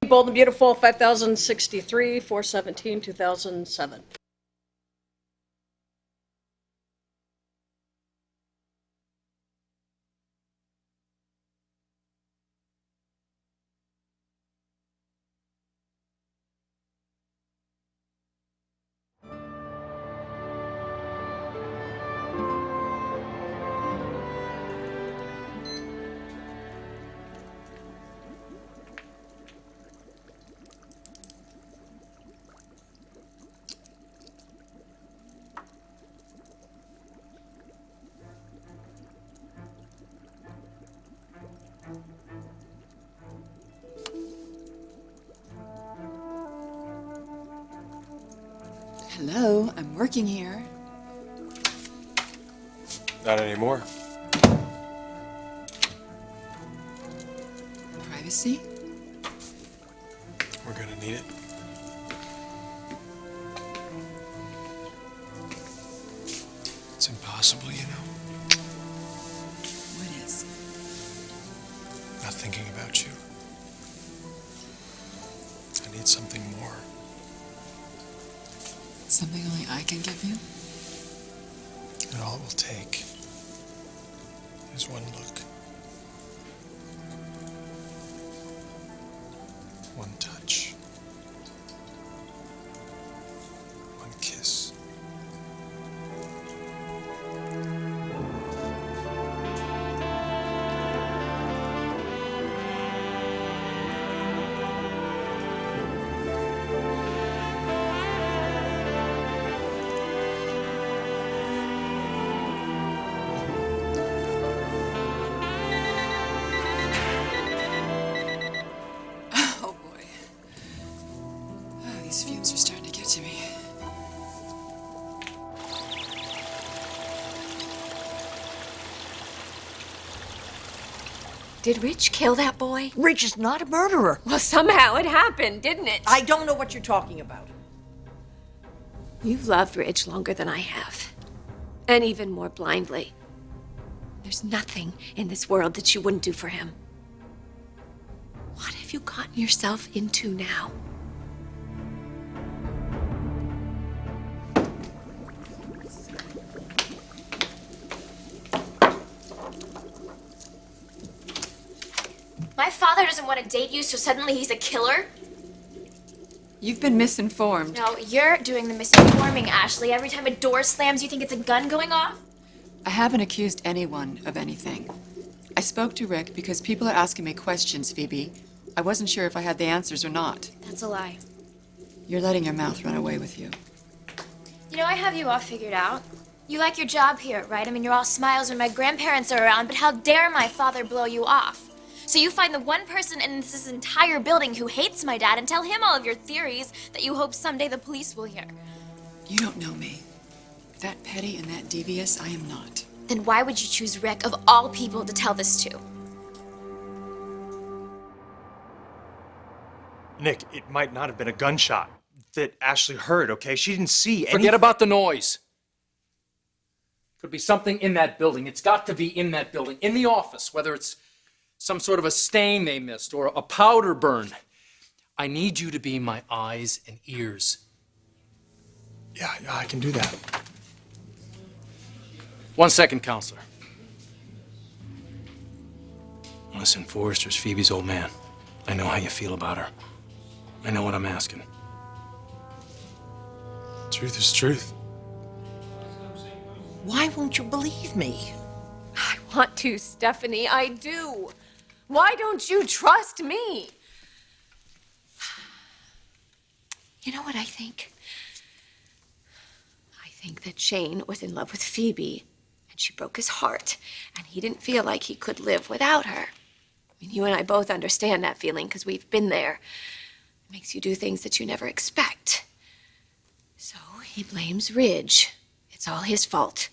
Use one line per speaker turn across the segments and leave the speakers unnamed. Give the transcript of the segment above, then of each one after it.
Bold and Beautiful, 5063, 417, 2007.
Hello, I'm working here.
Not anymore.
Privacy?
We're gonna need it. It's impossible, you know.
What is?
Not thinking about you. I need something more.
Something only I can give you?
And all it will take is one look. One touch. One kiss.
Oh boy. Oh, these fumes are starting to get to me.
Did Rich kill that boy?
Rich is not a murderer.
Well, somehow it happened, didn't it?
I don't know what you're talking about.
You've loved Rich longer than I have. And even more blindly. There's nothing in this world that you wouldn't do for him. What have you gotten yourself into now?
My father doesn't want to date you, so suddenly he's a killer?
You've been misinformed.
No, you're doing the misinforming, Ashley. Every time a door slams, you think it's a gun going off?
I haven't accused anyone of anything. I spoke to Rick because people are asking me questions, Phoebe. I wasn't sure if I had the answers or not.
That's a lie.
You're letting your mouth run away with you.
You know, I have you all figured out. You like your job here, right? I mean, you're all smiles when my grandparents are around, but how dare my father blow you off? So you find the one person in this entire building who hates my dad and tell him all of your theories that you hope someday the police will hear.
You don't know me. That petty and that devious, I am not.
Then why would you choose Rick, of all people, to tell this to?
Nick, it might not have been a gunshot that Ashley heard, okay? She didn't see any...
Forget about the noise. Could be something in that building. It's got to be in that building, in the office, whether it's some sort of a stain they missed or a powder burn. I need you to be my eyes and ears.
Yeah, I can do that.
1 second, counselor. Listen, Forrester's Phoebe's old man. I know how you feel about her. I know what I'm asking.
Truth is truth.
Why won't you believe me?
I want to, Stephanie. I do. Why don't you trust me? You know what I think? I think that Shane was in love with Phoebe, and she broke his heart, and he didn't feel like he could live without her. I mean, you and I both understand that feeling because we've been there. It makes you do things that you never expect. So he blames Ridge. It's all his fault.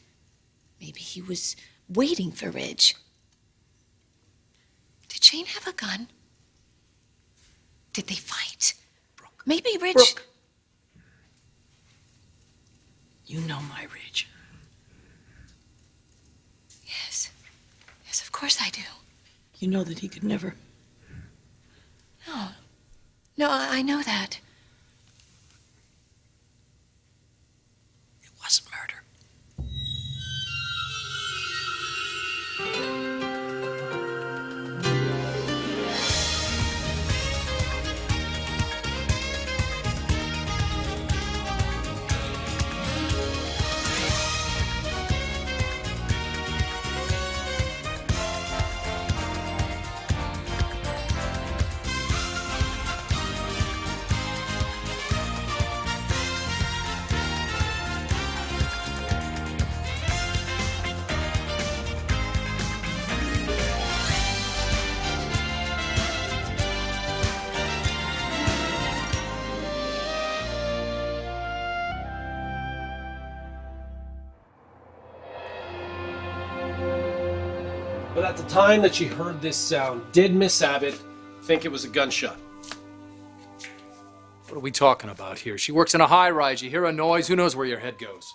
Maybe he was waiting for Ridge. Did Shane have a gun? Did they fight?
Brooke.
Maybe Ridge...
Brooke. You know my Ridge.
Yes. Yes, of course I do.
You know that he could never.
No. No, I know that.
It wasn't murder.
But at the time that she heard this sound, did Miss Abbott think it was a gunshot?
What are we talking about here? She works in a high-rise. You hear a noise, who knows where your head goes?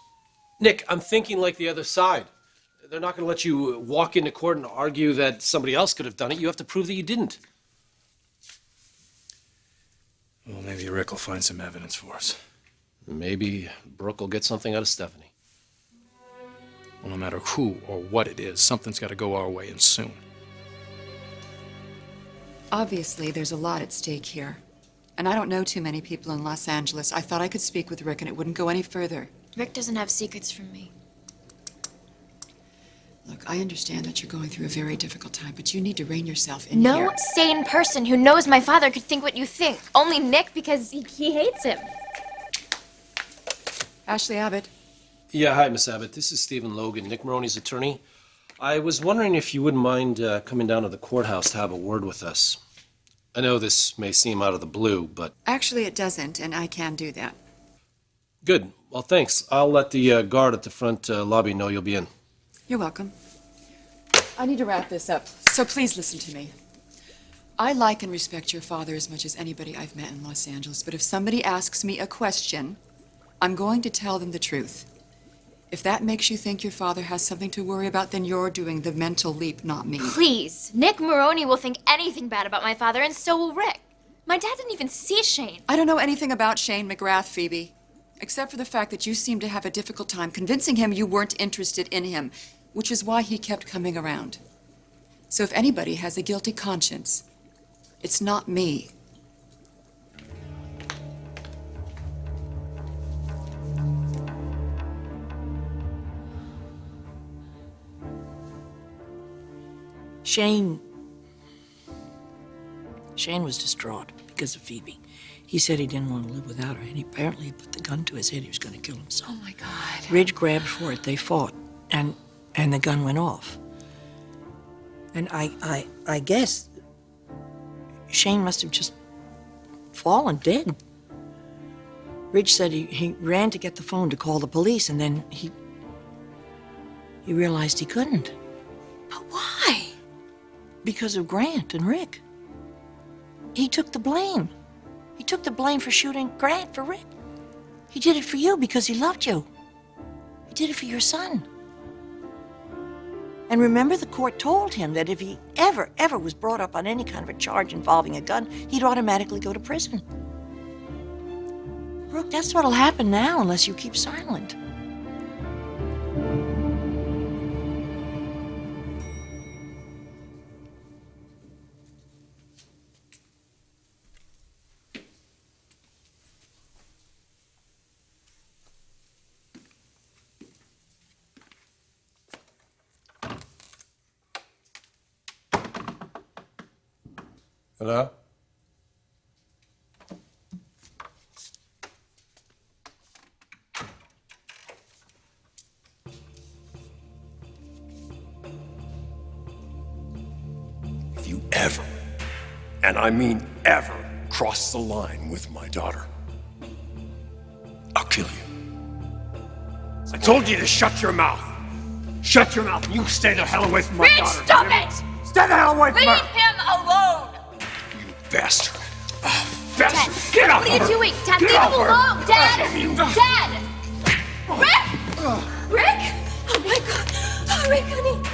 Nick, I'm thinking like the other side. They're not going to let you walk into court and argue that somebody else could have done it. You have to prove that you didn't.
Well, maybe Rick will find some evidence for us.
Maybe Brooke will get something out of Stephanie.
Well, no matter who or what it is, something's got to go our way, and soon.
Obviously, there's a lot at stake here. And I don't know too many people in Los Angeles. I thought I could speak with Rick and it wouldn't go any further.
Rick doesn't have secrets from me.
Look, I understand that you're going through a very difficult time, but you need to rein yourself in
No
here.
sane person who knows my father could think what you think. Only Nick because he hates him.
Ashley Abbott.
Yeah, hi, Miss Abbott. This is Stephen Logan, Nick Maroney's attorney. I was wondering if you wouldn't mind coming down to the courthouse to have a word with us. I know this may seem out of the blue, but...
Actually, it doesn't, and I can do that.
Good. Well, thanks. I'll let the guard at the front lobby know you'll be in.
You're welcome. I need to wrap this up, so please listen to me. I like and respect your father as much as anybody I've met in Los Angeles, but if somebody asks me a question, I'm going to tell them the truth. If that makes you think your father has something to worry about, then you're doing the mental leap, not me.
Please, Nick Maroney will think anything bad about my father, and so will Rick. My dad didn't even see Shane.
I don't know anything about Shane McGrath, Phoebe, except for the fact that you seem to have a difficult time convincing him you weren't interested in him, which is why he kept coming around. So if anybody has a guilty conscience, it's not me.
Shane was distraught because of Phoebe. He said he didn't want to live without her, and he apparently put the gun to his head. He was going to kill himself.
Oh, my God.
Ridge grabbed for it. They fought, and the gun went off. And I guess Shane must have just fallen dead. Ridge said he ran to get the phone to call the police, and then he realized he couldn't.
But why?
Because of Grant and Rick. He took the blame. He took the blame for shooting Grant for Rick. He did it for you because he loved you. He did it for your son. And remember, the court told him that if he ever was brought up on any kind of a charge involving a gun, he'd automatically go to prison. Brooke, that's what'll happen now unless you keep silent.
Hello?
If you ever, and I mean ever, cross the line with my daughter, I'll kill you. I told you to shut your mouth. Shut your mouth and you stay the hell away from my
Ridge,
daughter.
stop it!
Stay the hell away from
Leave
her.
him alone!
You bastard. Oh, bastard.
Dad,
Get off
what are you
her.
doing? Dad,
Get
leave
off
him
her.
alone! Dad!
Damn you.
Dad! Rick! Rick!
Oh, my God. Oh, Rick, honey.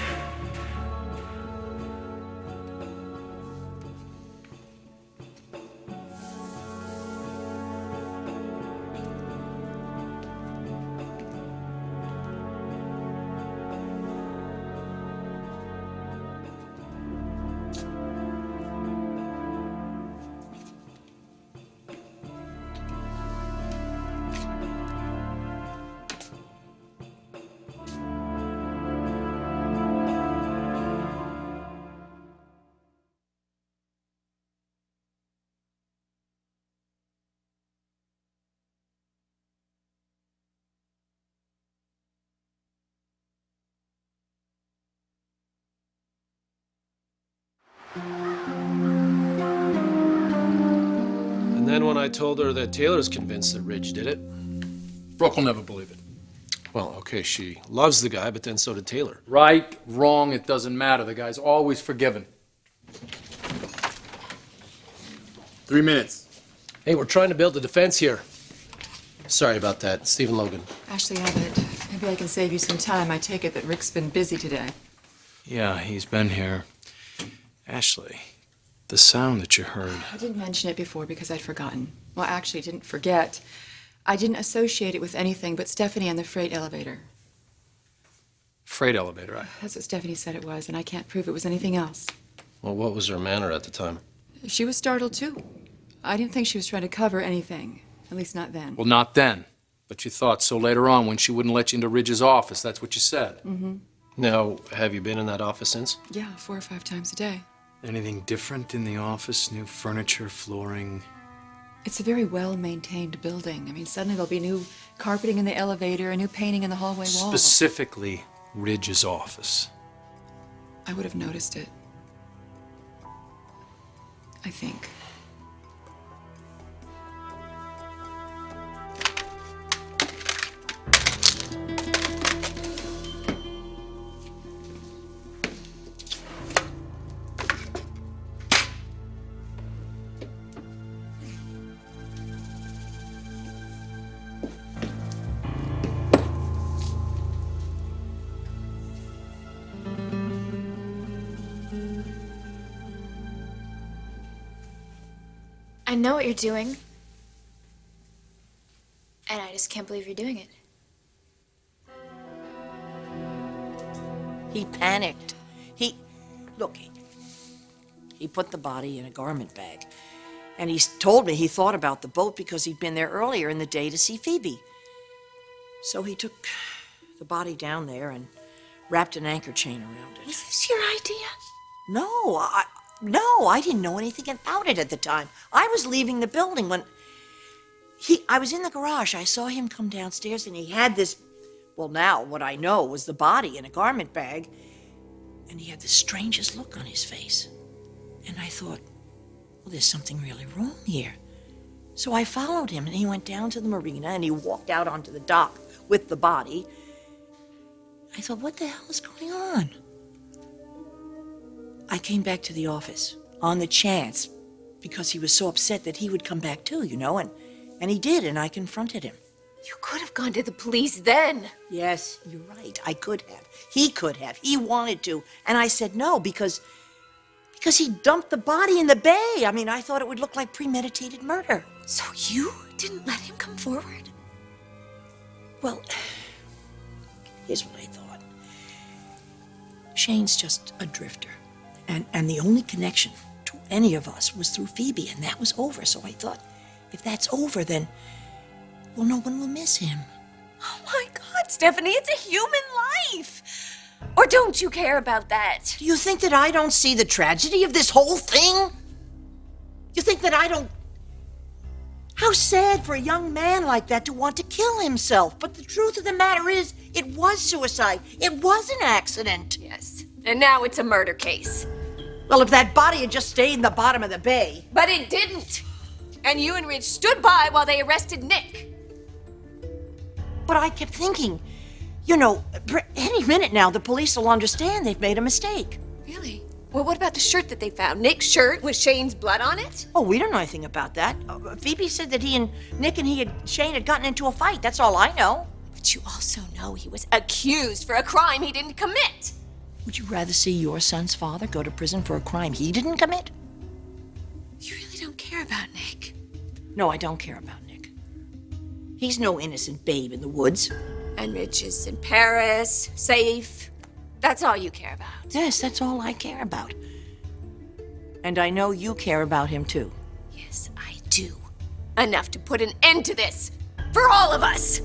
then when I told her that Taylor's convinced that Ridge did it.
Brooke will never believe it.
Well, okay, she loves the guy, but then so did Taylor.
Right, wrong, it doesn't matter. The guy's always forgiven.
3 minutes.
Hey, we're trying to build a defense here. Sorry about that, Stephen Logan.
Ashley Abbott, maybe I can save you some time. I take it that Rick's been busy today.
Yeah, he's been here. Ashley, the sound that you heard.
I didn't mention it before because I'd forgotten. Well, actually, I didn't forget. I didn't associate it with anything but Stephanie and the freight elevator.
Freight elevator,
That's what Stephanie said it was, and I can't prove it was anything else.
Well, what was her manner at the time?
She was startled, too. I didn't think she was trying to cover anything. At least not then.
Well, not then. But you thought so later on when she wouldn't let you into Ridge's office. That's what you said.
Mm-hmm.
Now, have you been in that office since?
Yeah, 4 or 5 times a day.
Anything different in the office? New furniture, flooring?
It's a very well-maintained building. I mean, suddenly there'll be new carpeting in the elevator, a new painting in the hallway wall.
Specifically, Ridge's office.
I would have noticed it. I think.
I know what you're doing. And I just can't believe you're doing it.
He panicked. Look, he put the body in a garment bag. And he told me he thought about the boat because he'd been there earlier in the day to see Phoebe. So he took the body down there and wrapped an anchor chain around it.
Was this your idea?
No, I didn't know anything about it at the time. I was leaving the building when I was in the garage. I saw him come downstairs and he had this, well, now what I know was the body in a garment bag. And he had the strangest look on his face. And I thought, well, there's something really wrong here. So I followed him and he went down to the marina and he walked out onto the dock with the body. I thought, what the hell is going on? I came back to the office on the chance because he was so upset that he would come back too, you know, and he did, and I confronted him.
You could have gone to the police then.
Yes, you're right. I could have. He could have. He wanted to. And I said no because he dumped the body in the bay. I mean, I thought it would look like premeditated murder.
So you didn't let him come forward?
Well, here's what I thought. Shane's just a drifter. And the only connection to any of us was through Phoebe, and that was over. So I thought, if that's over, then, well, no one will miss him.
Oh my God, Stephanie, it's a human life. Or don't you care about that?
Do you think that I don't see the tragedy of this whole thing? You think that I don't... How sad for a young man like that to want to kill himself. But the truth of the matter is, it was suicide. It was an accident.
Yes, and now it's a murder case.
Well, if that body had just stayed in the bottom of the bay...
But it didn't. And you and Ridge stood by while they arrested Nick.
But I kept thinking, you know, any minute now, the police will understand they've made a mistake.
Really? Well, what about the shirt that they found? Nick's shirt with Shane's blood on it?
Oh, we don't know anything about that. Phoebe said that he and Nick and Shane had gotten into a fight. That's all I know.
But you also know he was accused for a crime he didn't commit.
Would you rather see your son's father go to prison for a crime he didn't commit?
You really don't care about Nick?
No, I don't care about Nick. He's no innocent babe in the woods.
And Ridge is in Paris, safe. That's all you care about.
Yes, that's all I care about. And I know you care about him, too.
Yes, I do. Enough to put an end to this. For all of us.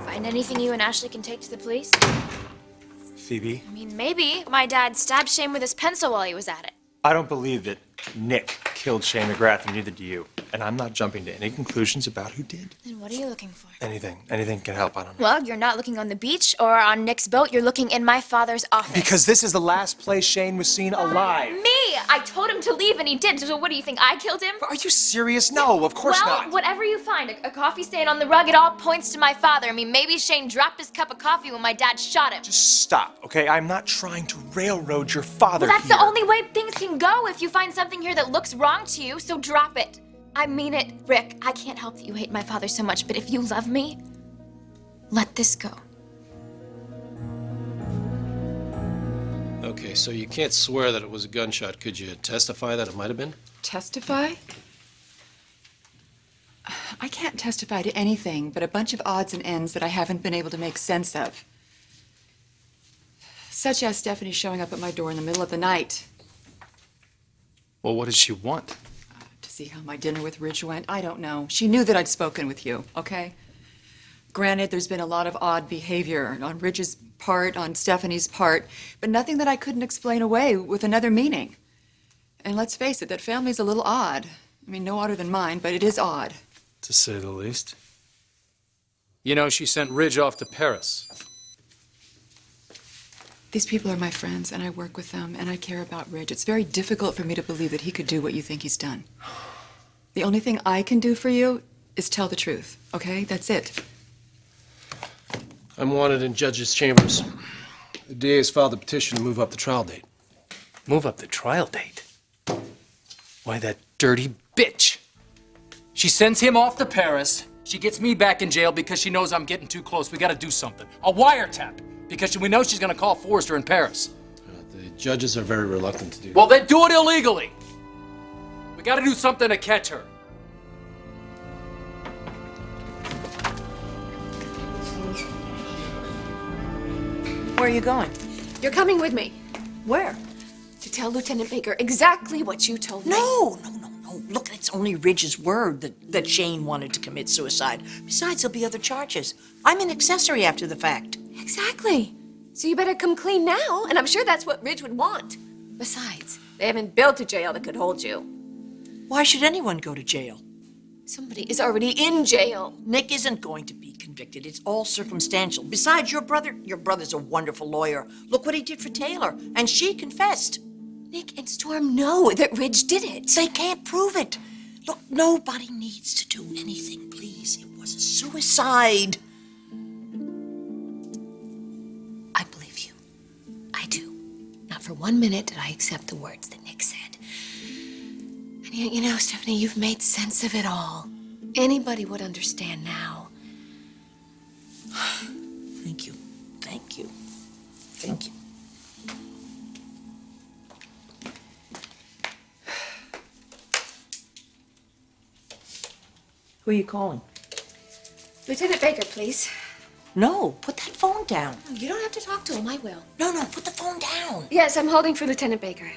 Find anything you and Ashley can take to the police?
Phoebe,
I mean, maybe my dad stabbed Shane with his pencil while he was at it.
I don't believe that Nick killed Shane McGrath, and neither do you. And I'm not jumping to any conclusions about who did.
Then what are you looking for?
Anything can help, I don't know.
Well, you're not looking on the beach or on Nick's boat. You're looking in my father's office.
Because this is the last place Shane was seen alive.
Me! I told him to leave and he did. So what do you think? I killed him?
Are you serious? No, of course
Well,
not.
whatever you find, a coffee stain on the rug, it all points to my father. I mean, maybe Shane dropped his cup of coffee when my dad shot him.
Just stop, okay? I'm not trying to railroad your father
Well, that's
here.
the only way things can go if you find something here that looks wrong to you, so drop it. I mean it, Rick. I can't help that you hate my father so much, but if you love me, let this go.
Okay, so you can't swear that it was a gunshot. Could you testify that it might have been?
Testify? I can't testify to anything but a bunch of odds and ends that I haven't been able to make sense of. Such as Stephanie showing up at my door in the middle of the night
Well, what did she want?
to see how my dinner with Ridge went. I don't know. She knew that I'd spoken with you, okay? Granted, there's been a lot of odd behavior on Ridge's part, on Stephanie's part, but nothing that I couldn't explain away with another meaning. And let's face it, that family's a little odd. I mean, no odder than mine, but it is odd.
To say the least. You know, she sent Ridge off to Paris.
These people are my friends, and I work with them, and I care about Ridge. It's very difficult for me to believe that he could do what you think he's done. The only thing I can do for you is tell the truth, okay? That's it.
I'm wanted in judge's chambers. The DA's filed a petition to move up the trial date.
Move up the trial date? Why, that dirty bitch. She sends him off to Paris. She gets me back in jail because she knows I'm getting too close. We gotta do something. A wiretap. Because we know she's gonna call Forrester in Paris.
The judges are very reluctant to do that.
Well, then do it illegally. We gotta do something to catch her.
Where are you going?
You're coming with me
Where?
to tell Lieutenant Baker exactly what you told me.
No. Look, it's only Ridge's word that Shane wanted to commit suicide. Besides, there'll be other charges. I'm an accessory after the fact.
Exactly. So you better come clean now, and I'm sure that's what Ridge would want. Besides, they haven't built a jail that could hold you.
Why should anyone go to jail?
Somebody is already in jail.
Nick isn't going to be convicted. It's all circumstantial. Besides, your brother's a wonderful lawyer. Look what he did for Taylor, and she confessed.
Nick and Storm know that Ridge did it.
They can't prove it. Look, nobody needs to do anything, please. It was a suicide.
I believe you. I do. Not for 1 minute did I accept the words that Nick said. And yet, you know, Stephanie, you've made sense of it all. Anybody would understand now.
Thank you. Thank you. Thank you. Who are you calling?
Lieutenant Baker, please.
No, put that phone down.
You don't have to talk to him. I will.
No, put the phone down.
Yes, I'm holding for Lieutenant Baker.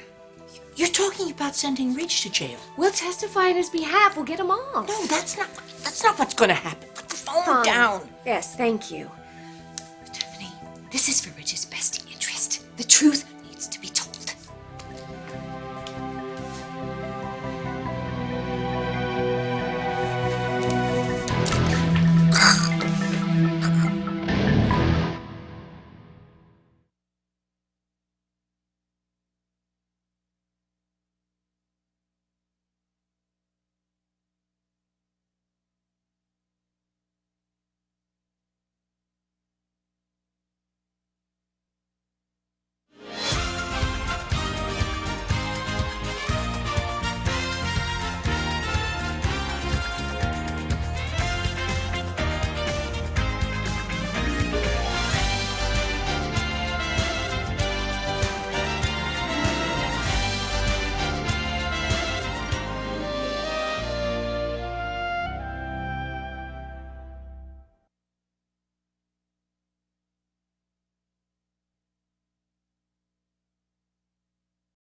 You're talking about sending Ridge to jail.
We'll testify on his behalf. We'll get him off.
No, that's not what's going to happen. Put the phone
Fine.
down.
Yes, thank you. Stephanie, this is for Ridge's best interest. The truth needs to be